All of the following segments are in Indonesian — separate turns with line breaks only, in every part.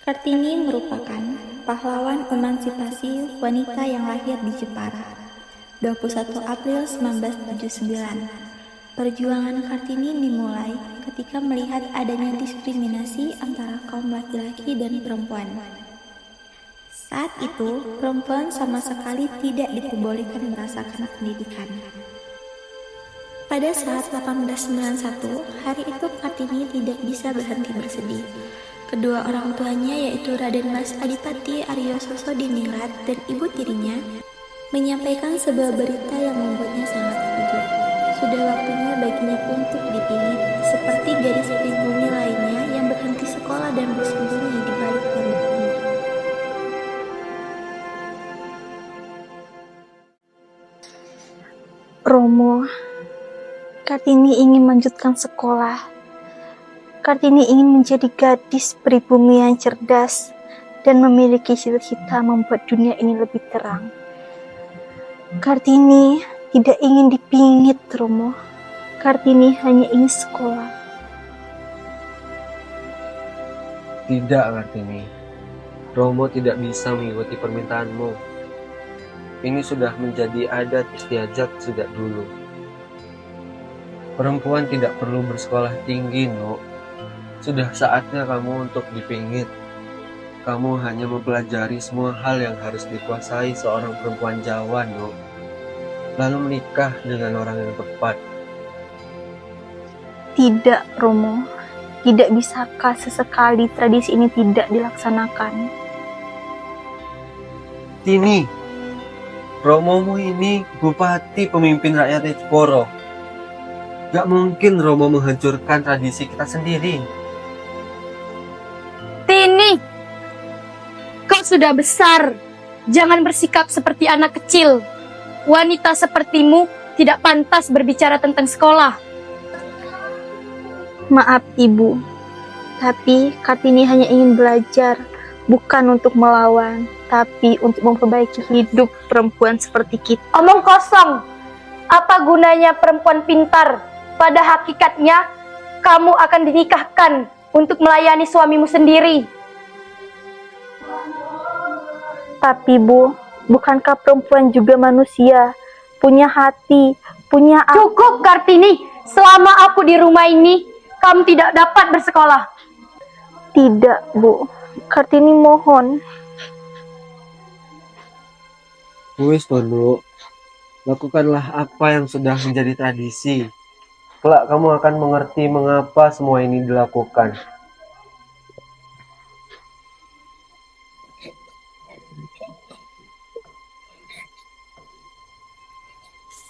Kartini merupakan pahlawan emansipasi wanita yang lahir di Jepara, 21 April 1979. Perjuangan Kartini dimulai ketika melihat adanya diskriminasi antara kaum laki-laki dan perempuan. Saat itu, perempuan sama sekali tidak diperbolehkan merasakan pendidikan. Pada saat 1891, hari itu Kartini tidak bisa berhenti bersedih. Kedua orang tuanya yaitu Raden Mas Adipati Aryo Sosodiningrat dan ibu tirinya menyampaikan sebuah berita yang membuatnya sangat terkejut. Sudah waktunya baginya untuk dipingit, seperti gadis pribumi lainnya yang berhenti sekolah dan bersembunyi di balik tembok ini.
Romo, Kartini ingin melanjutkan sekolah. Kartini ingin menjadi gadis pribumi yang cerdas dan memiliki cita-cita membuat dunia ini lebih terang. Kartini tidak ingin dipingit, Romo. Kartini hanya ingin sekolah.
Tidak, Kartini. Romo tidak bisa mengikuti permintaanmu. Ini sudah menjadi adat istiadat sejak dulu. Perempuan tidak perlu bersekolah tinggi, No. Sudah saatnya kamu untuk dipingit. Kamu hanya mempelajari semua hal yang harus dikuasai seorang perempuan Jawa, No. Lalu menikah dengan orang yang tepat.
Tidak, Romo. Tidak bisakah sesekali tradisi ini tidak dilaksanakan?
Tini, Romomu ini bupati pemimpin rakyat Jepara. Gak mungkin Romo menghancurkan tradisi kita sendiri.
Tini, kau sudah besar. Jangan bersikap seperti anak kecil. Wanita sepertimu tidak pantas berbicara tentang sekolah.
Maaf, Ibu. Tapi Kartini hanya ingin belajar, bukan untuk melawan, tapi untuk memperbaiki hidup perempuan seperti kita.
Omong kosong. Apa gunanya perempuan pintar? Pada hakikatnya, kamu akan dinikahkan untuk melayani suamimu sendiri.
Tapi Bu, bukankah perempuan juga manusia? Punya hati, punya
Cukup, Kartini. Selama aku di rumah ini, kamu tidak dapat bersekolah.
Tidak, Bu. Kartini mohon.
Wis, Tondo. Lakukanlah apa yang sudah menjadi tradisi. Kelak kamu akan mengerti mengapa semua ini dilakukan.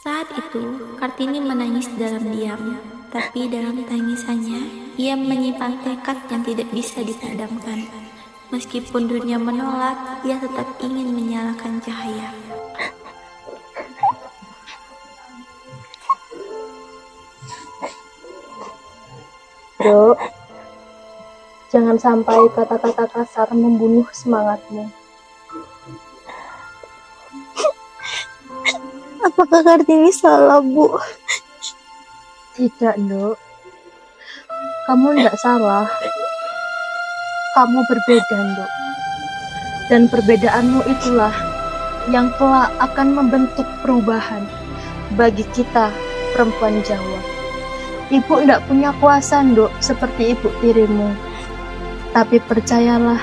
Saat itu, Kartini menangis dalam diam, tapi dalam tangisannya, ia menyimpan tekad yang tidak bisa dipadamkan. Meskipun dunia menolak, ia tetap ingin menyalakan cahaya.
Dok, jangan sampai kata-kata kasar membunuh semangatmu. Apakah Kartini salah, Bu? Tidak, Dok. Kamu tidak salah. Kamu berbeda, Dok. Dan perbedaanmu itulah yang kelak akan membentuk perubahan bagi kita, perempuan Jawa. Ibu tidak punya kuasa, Dok, seperti ibu tirimu. Tapi percayalah,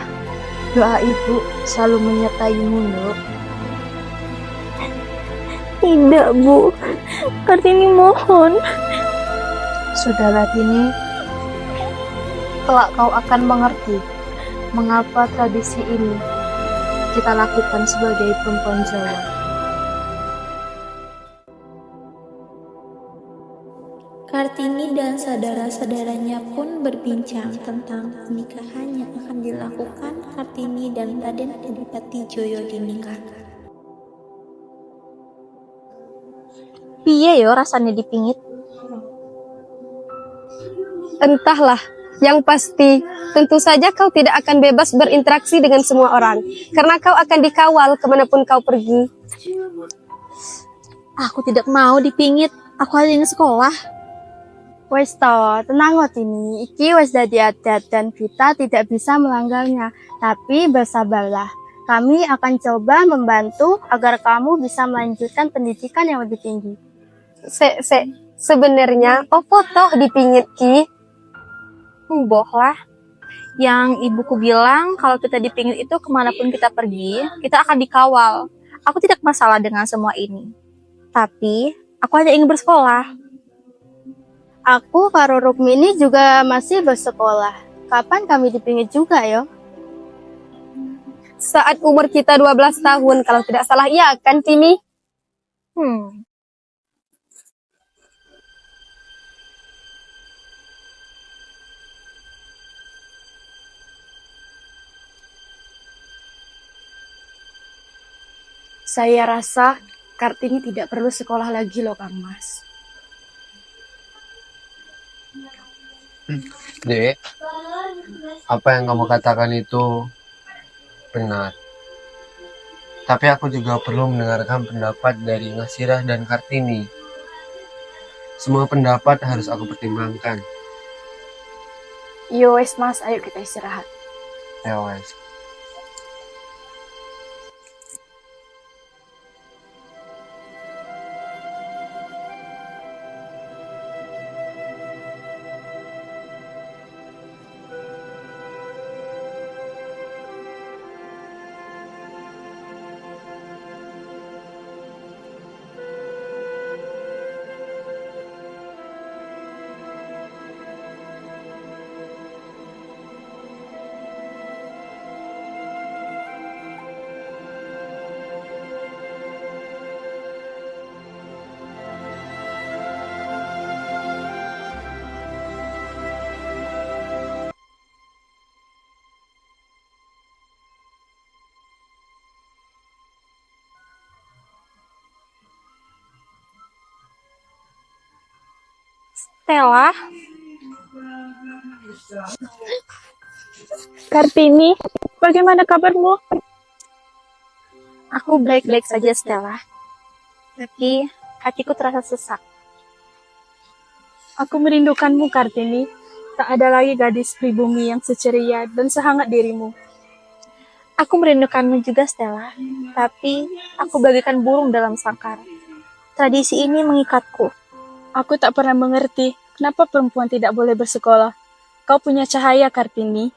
doa ibu selalu menyertaimu, Dok. Tidak, Bu. Kartini mohon. Sudahlah, Tini. Kelak kau akan mengerti mengapa tradisi ini kita lakukan sebagai perempuan Jawa.
Kartini dan saudara-saudaranya pun berbincang tentang pernikahan yang akan dilakukan Kartini dan Raden Adipati Djoyo-Diningrat.
Piye yo rasanya dipingit?
Entahlah, yang pasti tentu saja kau tidak akan bebas berinteraksi dengan semua orang, karena kau akan dikawal kemanapun kau pergi.
Aku tidak mau dipingit. Aku hanya ingin sekolah.
Wes to, tenang kok ini. Iki wes dadi adat dan kita tidak bisa melanggarnya. Tapi bersabarlah. Kami akan coba membantu agar kamu bisa melanjutkan pendidikan yang lebih tinggi.
Sebenarnya opo toh dipingit ki?
Boh lah. Yang ibuku bilang kalau kita dipingit itu kemanapun kita pergi, kita akan dikawal. Aku tidak masalah dengan semua ini. Tapi, aku hanya ingin bersekolah.
Aku karo Rukmini juga masih bersekolah. Kapan kami dipingit juga yo?
Saat umur kita 12 tahun kalau tidak salah, iya kan Timi?
Saya rasa Kartini tidak perlu sekolah lagi loh Kang Mas.
Dek, apa yang kamu katakan itu benar. Tapi aku juga perlu mendengarkan pendapat dari Ngasirah dan Kartini. Semua pendapat harus aku pertimbangkan.
Yo wes Mas, ayo kita istirahat.
Ya wes.
Stella,
Kartini, bagaimana kabarmu?
aku baik-baik saja Stella. Tapi, hatiku terasa sesak.
Aku merindukanmu, Kartini. Tak ada lagi gadis pribumi yang seceria dan sehangat dirimu.
Aku merindukanmu juga Stella. Tapi, aku bagaikan burung dalam sangkar. Tradisi ini mengikatku.
Aku tak pernah mengerti kenapa perempuan tidak boleh bersekolah. Kau punya cahaya, Kartini.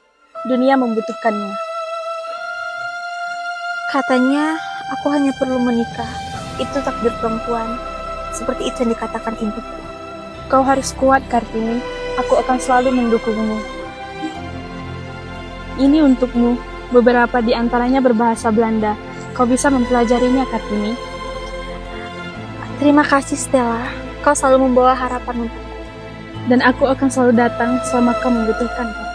Dunia membutuhkannya.
Katanya, aku hanya perlu menikah. Itu takdir perempuan. Seperti itu yang dikatakan ibuku.
Kau harus kuat, Kartini. Aku akan selalu mendukungmu. Ini untukmu. Beberapa di antaranya berbahasa Belanda. Kau bisa mempelajarinya, Kartini.
Terima kasih Stella. Kau selalu membawa harapan untukku.
Dan aku akan selalu datang selama kau membutuhkan, Kartini.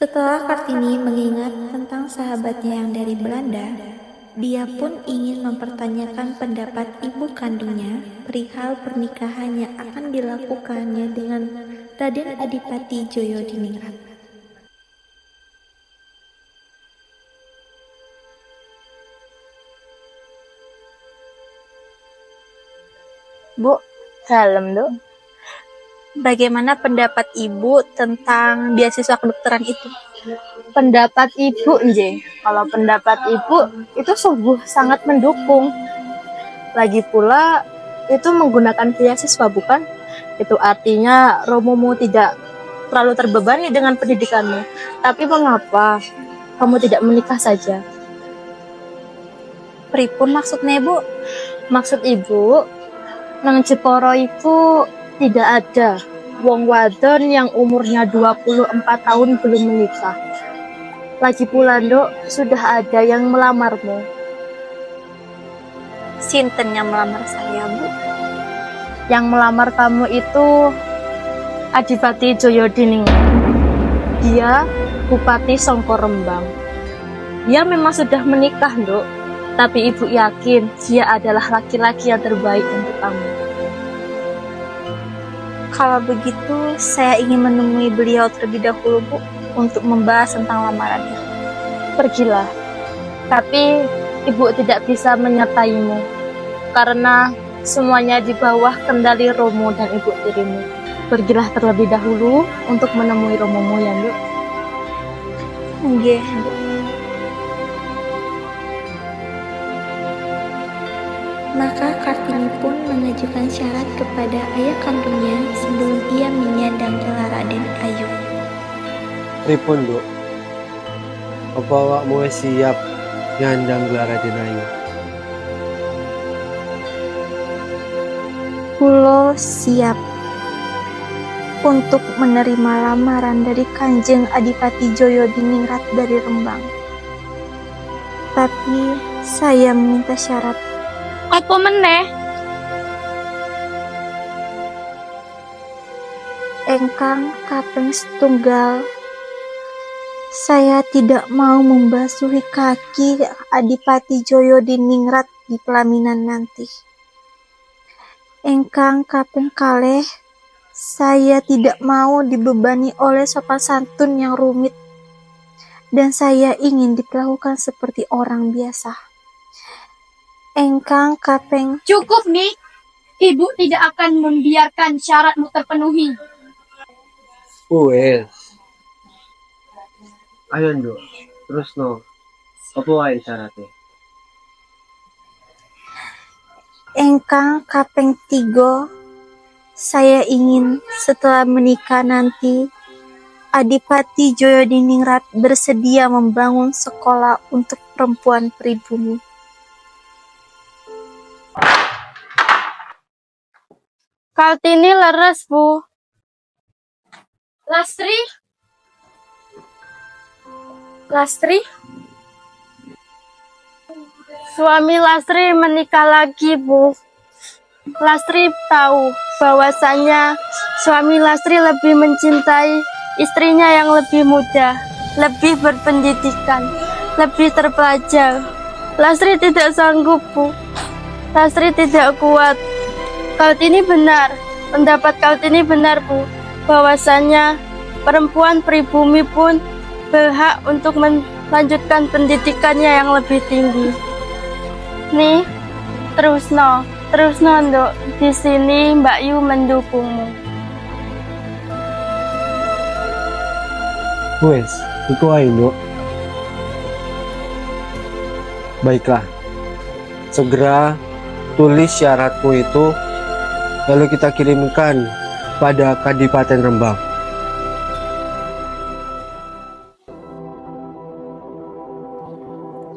Setelah Kartini mengingat tentang sahabatnya yang dari Belanda, dia pun ingin mempertanyakan pendapat ibu kandungnya perihal pernikahan yang akan dilakukannya dengan Raden Adipati Joyodiningrat.
Bu, dalam dong. Bagaimana pendapat ibu tentang beasiswa kedokteran itu?
Pendapat ibu nje. Kalau pendapat ibu itu sungguh sangat mendukung. Lagi pula itu menggunakan beasiswa bukan? Itu artinya Romomu tidak terlalu terbebani dengan pendidikanmu. Tapi mengapa kamu tidak menikah saja?
Pripun maksudnya ibu?
Maksud ibu, nang Jepara iku tidak ada wong wadon yang umurnya 24 tahun belum menikah. Lagi pula Nduk, sudah ada yang melamarmu.
Sinten yang melamar saya, Bu?
Yang melamar kamu itu Adipati Joyodiningrat. Dia Bupati Songko Rembang. Dia memang sudah menikah, Nduk. Tapi ibu yakin dia adalah laki-laki yang terbaik untuk kamu.
Kalau begitu, saya ingin menemui beliau terlebih dahulu, Bu, untuk membahas tentang lamarannya.
Pergilah. Tapi ibu tidak bisa menyertaimu. Karena semuanya di bawah kendali Romo dan Ibu tirimu. Pergilah terlebih dahulu untuk menemui Romomu ya, Nduk.
Nggih.
Maka Kartini pun mengajukan syarat kepada ayah kandungnya sebelum ia menyandang gelar Raden Ayu.
Pripun, Nduk? Apa awakmu wis siap nyandang gelar Raden Ayu?
Kulo siap untuk menerima lamaran dari Kanjeng Adipati Joyo Diningrat dari Rembang. Tapi saya meminta syarat.
Apa meneh?
Engkang kaping setunggal, saya tidak mau membasuhi kaki Adipati Joyo Diningrat di pelaminan nanti. Engkang kaping kalih, saya tidak mau dibebani oleh sopan santun yang rumit, dan saya ingin diperlakukan seperti orang biasa. Engkang kaping...
Cukup nih, ibu tidak akan membiarkan syaratmu terpenuhi.
Wes. Ayo, Nduk. Terus no. Apa wae syaratnya?
Engkang kaping 3, saya ingin setelah menikah nanti Adipati Joyo Diningrat bersedia membangun sekolah untuk perempuan pribumi.
Kartini leres, Bu.
Lastri,
Suami Lastri menikah lagi, Bu. Lastri tahu bahwasanya suami Lastri lebih mencintai istrinya yang lebih muda, lebih berpendidikan, lebih terpelajar. Lastri tidak sanggup, Bu. Lastri tidak kuat. Kartini benar, pendapat Kartini benar, Bu, bahwasanya perempuan pribumi pun berhak untuk melanjutkan pendidikannya yang lebih tinggi. Nih, terus no, Nduk. Di sini Mbak Yu mendukungmu.
Wes, itu aja, Nduk. Baiklah. Segera tulis syaratmu itu, lalu kita kirimkan pada Kadipaten Rembang.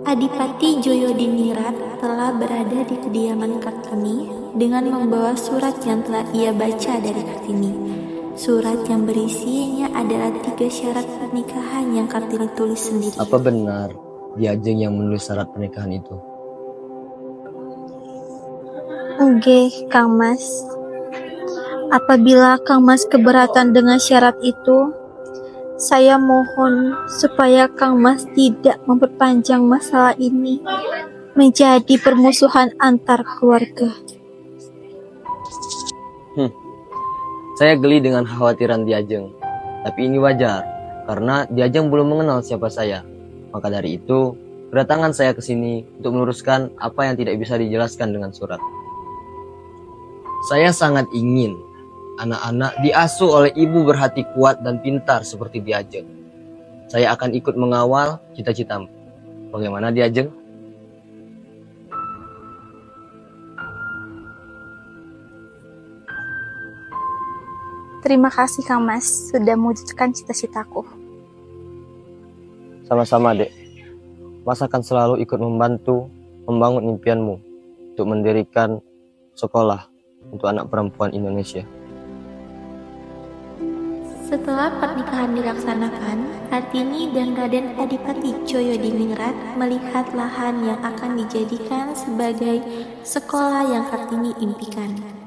Adipati Joyo Diningrat telah berada di kediaman Kartini dengan membawa surat yang telah ia baca dari Kartini. Surat yang berisinya adalah 3 syarat pernikahan yang Kartini tulis sendiri.
Apa benar Ki Ajeng yang menulis syarat pernikahan itu?
Nggih, Kang Mas. Apabila Kang Mas keberatan dengan syarat itu, saya mohon supaya Kang Mas tidak memperpanjang masalah ini menjadi permusuhan antar keluarga.
Saya geli dengan kekhawatiran Ki Ajeng. Tapi ini wajar, karena Ki Ajeng belum mengenal siapa saya. Maka dari itu, kedatangan saya ke sini untuk meluruskan apa yang tidak bisa dijelaskan dengan surat. Saya sangat ingin anak-anak diasuh oleh ibu berhati kuat dan pintar seperti Ki Ajeng. Saya akan ikut mengawal cita-citamu. Bagaimana Ki Ajeng?
Terima kasih Kang Mas sudah mewujudkan cita-citaku.
Sama-sama, Dek. Mas akan selalu ikut membantu membangun impianmu untuk mendirikan sekolah untuk anak perempuan Indonesia.
Setelah pernikahan dilaksanakan, Kartini dan Raden Adipati Joyo Diningrat melihat lahan yang akan dijadikan sebagai sekolah yang Kartini impikan.